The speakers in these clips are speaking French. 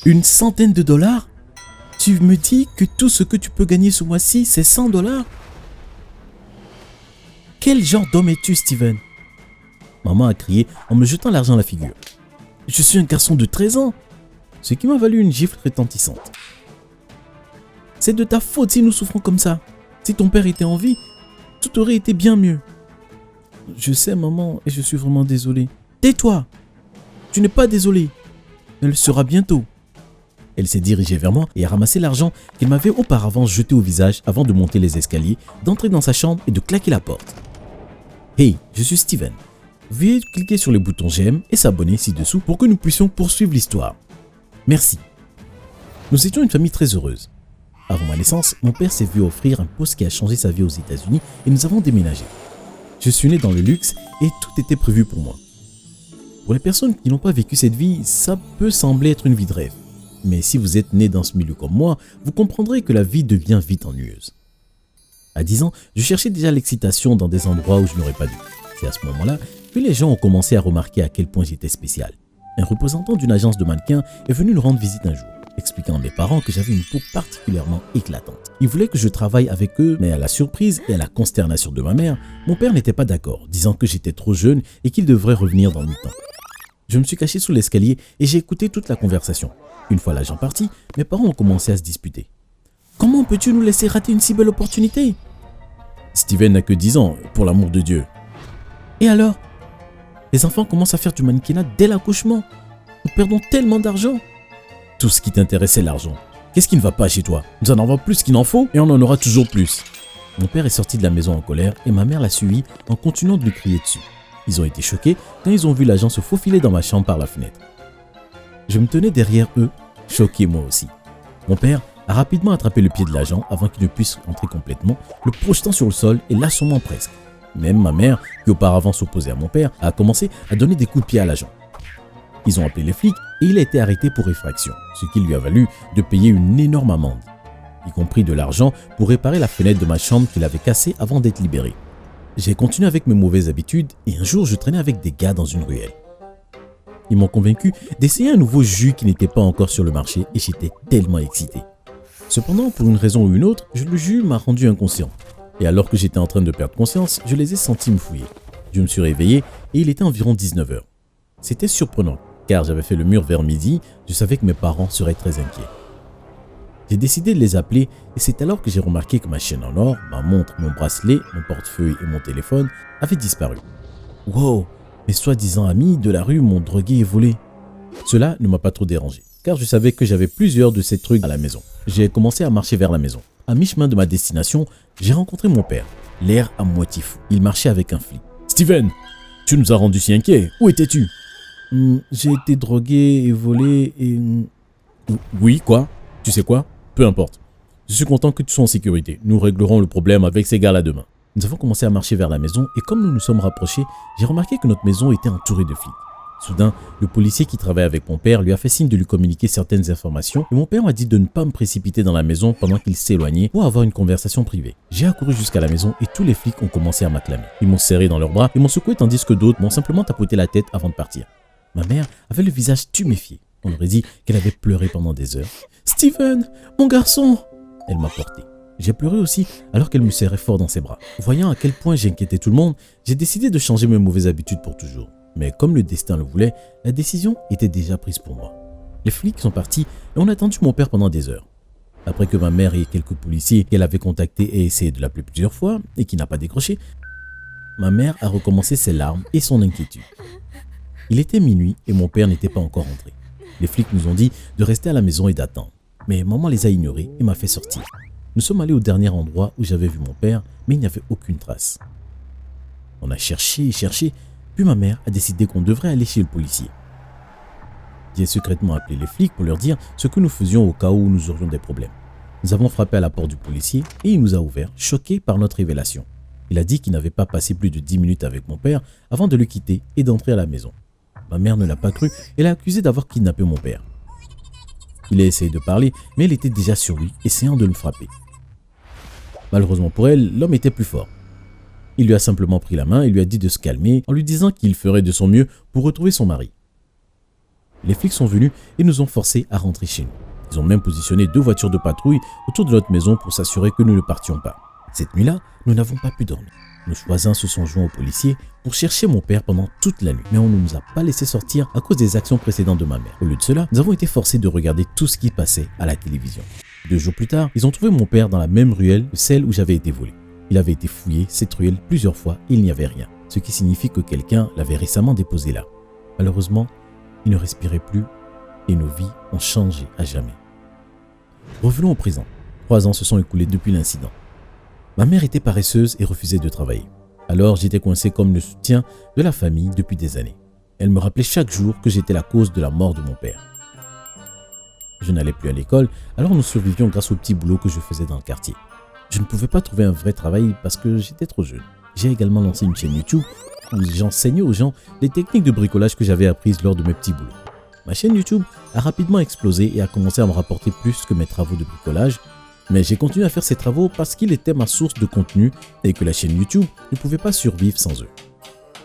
Une centaine de dollars? Tu me dis que tout ce que tu peux gagner ce mois-ci, c'est 100 dollars? Quel genre d'homme es-tu, Steven? Maman a crié en me jetant l'argent à la figure. Je suis un garçon de 13 ans, ce qui m'a valu une gifle retentissante. C'est de ta faute si nous souffrons comme ça. Si ton père était en vie, tout aurait été bien mieux. Je sais, maman, et je suis vraiment désolé. Tais-toi! Tu n'es pas désolé. Elle le sera bientôt. Elle s'est dirigée vers moi et a ramassé l'argent qu'elle m'avait auparavant jeté au visage avant de monter les escaliers, d'entrer dans sa chambre et de claquer la porte. Hey, je suis Steven. Veuillez cliquer sur le bouton j'aime et s'abonner ci-dessous pour que nous puissions poursuivre l'histoire. Merci. Nous étions une famille très heureuse. Avant ma naissance, mon père s'est vu offrir un poste qui a changé sa vie aux États-Unis et nous avons déménagé. Je suis né dans le luxe et tout était prévu pour moi. Pour les personnes qui n'ont pas vécu cette vie, ça peut sembler être une vie de rêve. Mais si vous êtes né dans ce milieu comme moi, vous comprendrez que la vie devient vite ennuyeuse. À 10 ans, je cherchais déjà l'excitation dans des endroits où je n'aurais pas dû. C'est à ce moment-là que les gens ont commencé à remarquer à quel point j'étais spécial. Un représentant d'une agence de mannequins est venu nous rendre visite un jour, expliquant à mes parents que j'avais une peau particulièrement éclatante. Ils voulaient que je travaille avec eux, mais à la surprise et à la consternation de ma mère, mon père n'était pas d'accord, disant que j'étais trop jeune et qu'il devrait revenir dans 8 ans. Je me suis caché sous l'escalier et j'ai écouté toute la conversation. Une fois l'agent parti, mes parents ont commencé à se disputer. « Comment peux-tu nous laisser rater une si belle opportunité ?»« Steven n'a que 10 ans, pour l'amour de Dieu. »« Et alors ? Les enfants commencent à faire du mannequinat dès l'accouchement. Nous perdons tellement d'argent. » « Tout ce qui t'intéresse, c'est l'argent. Qu'est-ce qui ne va pas chez toi? Nous en avons plus qu'il n'en faut et on en aura toujours plus. » Mon père est sorti de la maison en colère et ma mère l'a suivi en continuant de lui crier dessus. Ils ont été choqués quand ils ont vu l'agent se faufiler dans ma chambre par la fenêtre. Je me tenais derrière eux, choqué moi aussi. Mon père a rapidement attrapé le pied de l'agent avant qu'il ne puisse entrer complètement, le projetant sur le sol et l'assommant presque. Même ma mère, qui auparavant s'opposait à mon père, a commencé à donner des coups de pied à l'agent. Ils ont appelé les flics et il a été arrêté pour effraction, ce qui lui a valu de payer une énorme amende, y compris de l'argent pour réparer la fenêtre de ma chambre qu'il avait cassée avant d'être libéré. J'ai continué avec mes mauvaises habitudes et un jour je traînais avec des gars dans une ruelle. Ils m'ont convaincu d'essayer un nouveau jus qui n'était pas encore sur le marché et j'étais tellement excité. Cependant, pour une raison ou une autre, le jus m'a rendu inconscient. Et alors que j'étais en train de perdre conscience, je les ai sentis me fouiller. Je me suis réveillé et il était environ 19 h. C'était surprenant, car j'avais fait le mur vers midi, je savais que mes parents seraient très inquiets. J'ai décidé de les appeler et c'est alors que j'ai remarqué que ma chaîne en or, ma montre, mon bracelet, mon portefeuille et mon téléphone avaient disparu. Wow, mes soi-disant amis de la rue m'ont drogué et volé. Cela ne m'a pas trop dérangé, car je savais que j'avais plusieurs de ces trucs à la maison. J'ai commencé à marcher vers la maison. À mi-chemin de ma destination, j'ai rencontré mon père, l'air à moitié fou. Il marchait avec un flic. « Steven, tu nous as rendu si inquiets. Où étais-tu ?»« J'ai été drogué et volé et... » Oui, quoi? Tu sais quoi? Peu importe. Je suis content que tu sois en sécurité. Nous réglerons le problème avec ces gars-là demain. Nous avons commencé à marcher vers la maison et comme nous nous sommes rapprochés, j'ai remarqué que notre maison était entourée de flics. Soudain, le policier qui travaillait avec mon père lui a fait signe de lui communiquer certaines informations et mon père m'a dit de ne pas me précipiter dans la maison pendant qu'il s'éloignait pour avoir une conversation privée. J'ai accouru jusqu'à la maison et tous les flics ont commencé à m'acclamer. Ils m'ont serré dans leurs bras et m'ont secoué tandis que d'autres m'ont simplement tapoté la tête avant de partir. Ma mère avait le visage tuméfié. On aurait dit qu'elle avait pleuré pendant des heures. « Steven, mon garçon !» Elle m'a porté. J'ai pleuré aussi alors qu'elle me serrait fort dans ses bras. Voyant à quel point j'inquiétais tout le monde, j'ai décidé de changer mes mauvaises habitudes pour toujours. Mais comme le destin le voulait, la décision était déjà prise pour moi. Les flics sont partis et on a attendu mon père pendant des heures. Après que ma mère et quelques policiers qu'elle avait contactés aient essayé de l'appeler plusieurs fois et qui n'a pas décroché, ma mère a recommencé ses larmes et son inquiétude. Il était minuit et mon père n'était pas encore rentré. Les flics nous ont dit de rester à la maison et d'attendre. Mais maman les a ignorés et m'a fait sortir. Nous sommes allés au dernier endroit où j'avais vu mon père, mais il n'y avait aucune trace. On a cherché et cherché, puis ma mère a décidé qu'on devrait aller chez le policier. J'ai secrètement appelé les flics pour leur dire ce que nous faisions au cas où nous aurions des problèmes. Nous avons frappé à la porte du policier et il nous a ouvert, choqué par notre révélation. Il a dit qu'il n'avait pas passé plus de 10 minutes avec mon père avant de le quitter et d'entrer à la maison. Ma mère ne l'a pas cru et l'a accusé d'avoir kidnappé mon père. Il a essayé de parler, mais elle était déjà sur lui, essayant de le frapper. Malheureusement pour elle, l'homme était plus fort. Il lui a simplement pris la main et lui a dit de se calmer en lui disant qu'il ferait de son mieux pour retrouver son mari. Les flics sont venus et nous ont forcés à rentrer chez nous. Ils ont même positionné 2 voitures de patrouille autour de notre maison pour s'assurer que nous ne partions pas. Cette nuit-là, nous n'avons pas pu dormir. Nos voisins se sont joints aux policiers pour chercher mon père pendant toute la nuit. Mais on ne nous a pas laissé sortir à cause des actions précédentes de ma mère. Au lieu de cela, nous avons été forcés de regarder tout ce qui passait à la télévision. 2 jours plus tard, ils ont trouvé mon père dans la même ruelle que celle où j'avais été volé. Il avait été fouillé, cette ruelle, plusieurs fois et il n'y avait rien. Ce qui signifie que quelqu'un l'avait récemment déposé là. Malheureusement, il ne respirait plus et nos vies ont changé à jamais. Revenons au présent. 3 ans se sont écoulés depuis l'incident. Ma mère était paresseuse et refusait de travailler. Alors j'étais coincé comme le soutien de la famille depuis des années. Elle me rappelait chaque jour que j'étais la cause de la mort de mon père. Je n'allais plus à l'école, alors nous survivions grâce au petit boulot que je faisais dans le quartier. Je ne pouvais pas trouver un vrai travail parce que j'étais trop jeune. J'ai également lancé une chaîne YouTube où j'enseignais aux gens les techniques de bricolage que j'avais apprises lors de mes petits boulots. Ma chaîne YouTube a rapidement explosé et a commencé à me rapporter plus que mes travaux de bricolage. Mais j'ai continué à faire ces travaux parce qu'il était ma source de contenu et que la chaîne YouTube ne pouvait pas survivre sans eux.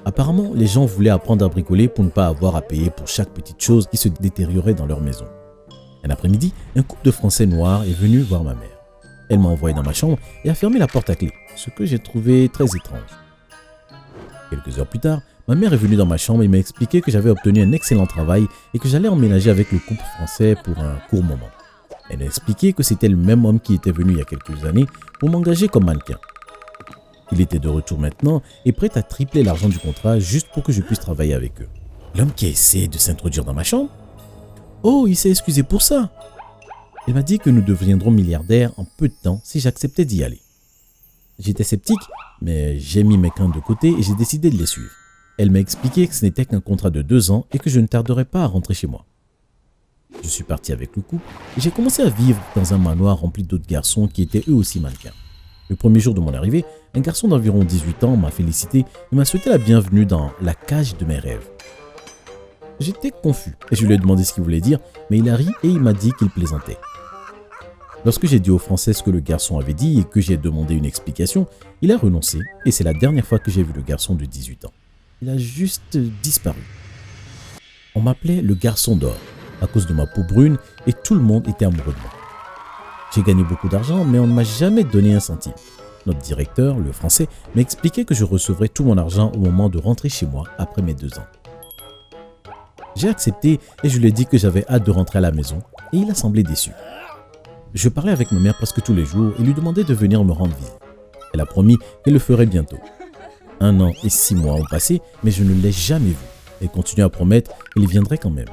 Apparemment, les gens voulaient apprendre à bricoler pour ne pas avoir à payer pour chaque petite chose qui se détériorait dans leur maison. Un après-midi, un couple de Français noirs est venu voir ma mère. Elle m'a envoyé dans ma chambre et a fermé la porte à clé, ce que j'ai trouvé très étrange. Quelques heures plus tard, ma mère est venue dans ma chambre et m'a expliqué que j'avais obtenu un excellent travail et que j'allais emménager avec le couple français pour un court moment. Elle a expliqué que c'était le même homme qui était venu il y a quelques années pour m'engager comme mannequin. Il était de retour maintenant et prêt à tripler l'argent du contrat juste pour que je puisse travailler avec eux. L'homme qui a essayé de s'introduire dans ma chambre? Oh, il s'est excusé pour ça. Elle m'a dit que nous deviendrons milliardaires en peu de temps si j'acceptais d'y aller. J'étais sceptique, mais j'ai mis mes craintes de côté et j'ai décidé de les suivre. Elle m'a expliqué que ce n'était qu'un contrat de 2 ans et que je ne tarderais pas à rentrer chez moi. Je suis parti avec le couple et j'ai commencé à vivre dans un manoir rempli d'autres garçons qui étaient eux aussi mannequins. Le premier jour de mon arrivée, un garçon d'environ 18 ans m'a félicité et m'a souhaité la bienvenue dans la cage de mes rêves. J'étais confus et je lui ai demandé ce qu'il voulait dire, mais il a ri et il m'a dit qu'il plaisantait. Lorsque j'ai dit au Français ce que le garçon avait dit et que j'ai demandé une explication, il a renoncé et c'est la dernière fois que j'ai vu le garçon de 18 ans. Il a juste disparu. On m'appelait le garçon d'or à cause de ma peau brune et tout le monde était amoureux de moi. J'ai gagné beaucoup d'argent, mais on ne m'a jamais donné un centime. Notre directeur, le Français, m'a expliqué que je recevrais tout mon argent au moment de rentrer chez moi après mes 2 ans. J'ai accepté et je lui ai dit que j'avais hâte de rentrer à la maison et il a semblé déçu. Je parlais avec ma mère presque tous les jours et lui demandais de venir me rendre visite. Elle a promis qu'elle le ferait bientôt. 1 an et 6 mois ont passé, mais je ne l'ai jamais vue. Elle continue à promettre qu'elle viendrait quand même.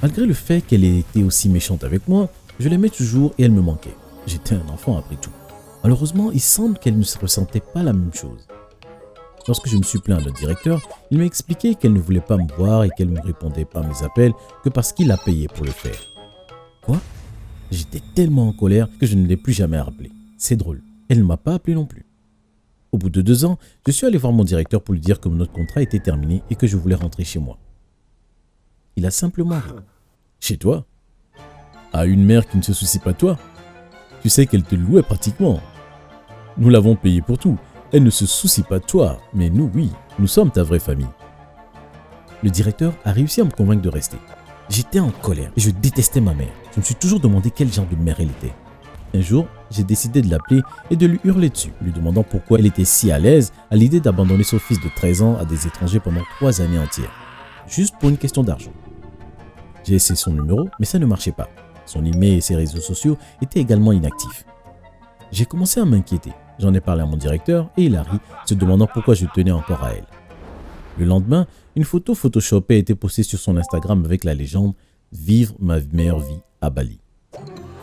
Malgré le fait qu'elle ait été aussi méchante avec moi, je l'aimais toujours et elle me manquait. J'étais un enfant après tout. Malheureusement, il semble qu'elle ne se ressentait pas la même chose. Lorsque je me suis plaint à notre directeur, il m'a expliqué qu'elle ne voulait pas me voir et qu'elle ne répondait pas à mes appels que parce qu'il a payé pour le faire. Quoi? J'étais tellement en colère que je ne l'ai plus jamais rappelé. C'est drôle, elle ne m'a pas appelé non plus. Au bout de 2 ans, je suis allé voir mon directeur pour lui dire que notre contrat était terminé et que je voulais rentrer chez moi. Il a simplement ri. Chez toi? À une mère qui ne se soucie pas de toi? Tu sais qu'elle te louait pratiquement. Nous l'avons payée pour tout. Elle ne se soucie pas de toi, mais nous, oui, nous sommes ta vraie famille. Le directeur a réussi à me convaincre de rester. J'étais en colère et je détestais ma mère. Je me suis toujours demandé quel genre de mère elle était. Un jour, j'ai décidé de l'appeler et de lui hurler dessus, lui demandant pourquoi elle était si à l'aise à l'idée d'abandonner son fils de 13 ans à des étrangers pendant 3 années entières, juste pour une question d'argent. J'ai essayé son numéro, mais ça ne marchait pas. Son email et ses réseaux sociaux étaient également inactifs. J'ai commencé à m'inquiéter. J'en ai parlé à mon directeur et il a ri, se demandant pourquoi je tenais encore à elle. Le lendemain, une photo photoshopée a été postée sur son Instagram avec la légende « Vivre ma meilleure vie à Bali ».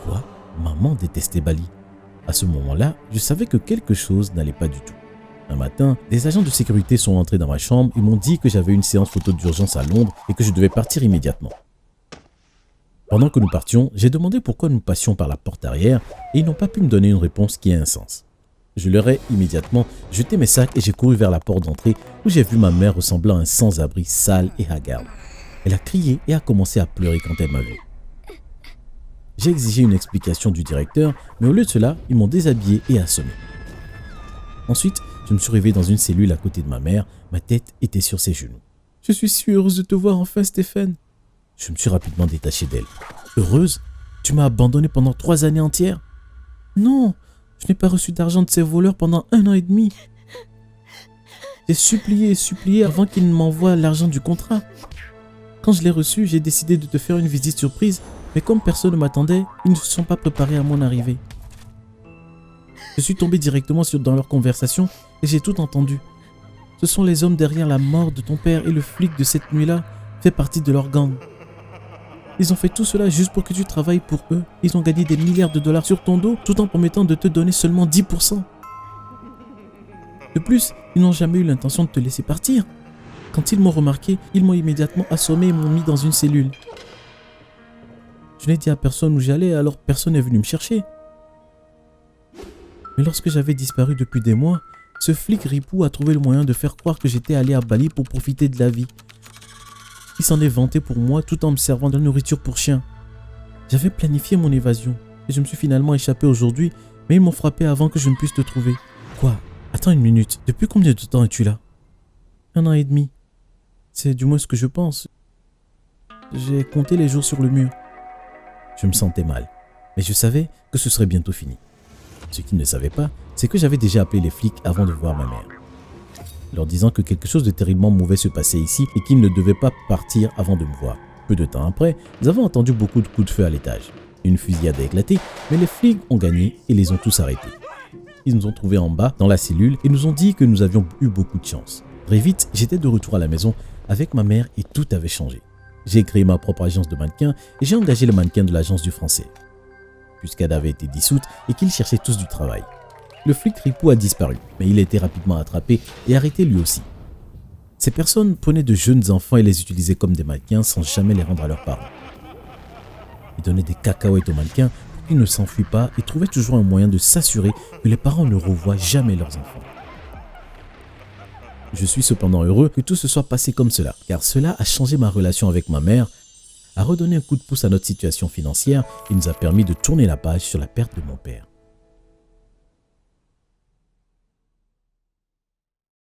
Quoi? Maman détestait Bali. À ce moment-là, je savais que quelque chose n'allait pas du tout. Un matin, des agents de sécurité sont entrés dans ma chambre et m'ont dit que j'avais une séance photo d'urgence à Londres et que je devais partir immédiatement. Pendant que nous partions, j'ai demandé pourquoi nous passions par la porte arrière et ils n'ont pas pu me donner une réponse qui ait un sens. Je leur ai immédiatement jeté mes sacs et j'ai couru vers la porte d'entrée où j'ai vu ma mère ressemblant à un sans-abri sale et hagarde. Elle a crié et a commencé à pleurer quand elle m'a vu. J'ai exigé une explication du directeur, mais au lieu de cela, ils m'ont déshabillé et assommé. Ensuite, je me suis réveillé dans une cellule à côté de ma mère, ma tête était sur ses genoux. « Je suis si heureuse de te voir enfin, Stéphane. » Je me suis rapidement détaché d'elle. Heureuse, tu m'as abandonné pendant 3 années entières? Non, je n'ai pas reçu d'argent de ces voleurs pendant 1 an et demi. J'ai supplié et supplié avant qu'ils ne m'envoient l'argent du contrat. Quand je l'ai reçu, j'ai décidé de te faire une visite surprise, mais comme personne ne m'attendait, ils ne se sont pas préparés à mon arrivée. Je suis tombé directement dans leur conversation et j'ai tout entendu. Ce sont les hommes derrière la mort de ton père et le flic de cette nuit-là fait partie de leur gang. Ils ont fait tout cela juste pour que tu travailles pour eux. Ils ont gagné des milliards de dollars sur ton dos tout en promettant de te donner seulement 10%. De plus, ils n'ont jamais eu l'intention de te laisser partir. Quand ils m'ont remarqué, ils m'ont immédiatement assommé et m'ont mis dans une cellule. Je n'ai dit à personne où j'allais, alors personne n'est venu me chercher. Mais lorsque j'avais disparu depuis des mois, ce flic ripou a trouvé le moyen de faire croire que j'étais allé à Bali pour profiter de la vie. Il s'en est vanté pour moi tout en me servant de la nourriture pour chien. J'avais planifié mon évasion et je me suis finalement échappé aujourd'hui, mais ils m'ont frappé avant que je ne puisse te trouver. Quoi? Attends une minute, depuis combien de temps es-tu là? 1 an et demi. C'est du moins ce que je pense. J'ai compté les jours sur le mur. Je me sentais mal, mais je savais que ce serait bientôt fini. Ce qu'ils ne savaient pas, c'est que j'avais déjà appelé les flics avant de voir ma mère, leur disant que quelque chose de terriblement mauvais se passait ici et qu'ils ne devaient pas partir avant de me voir. Peu de temps après, nous avons entendu beaucoup de coups de feu à l'étage. Une fusillade a éclaté, mais les flics ont gagné et les ont tous arrêtés. Ils nous ont trouvés en bas, dans la cellule, et nous ont dit que nous avions eu beaucoup de chance. Très vite, j'étais de retour à la maison avec ma mère et tout avait changé. J'ai créé ma propre agence de mannequins et j'ai engagé le mannequin de l'agence du français, puisqu'elle avait été dissoute et qu'ils cherchaient tous du travail. Le flic ripou a disparu, mais il a été rapidement attrapé et arrêté lui aussi. Ces personnes prenaient de jeunes enfants et les utilisaient comme des mannequins sans jamais les rendre à leurs parents. Ils donnaient des cacahuètes aux mannequins pour qu'ils ne s'enfuient pas et trouvaient toujours un moyen de s'assurer que les parents ne revoient jamais leurs enfants. Je suis cependant heureux que tout se soit passé comme cela, car cela a changé ma relation avec ma mère, a redonné un coup de pouce à notre situation financière et nous a permis de tourner la page sur la perte de mon père.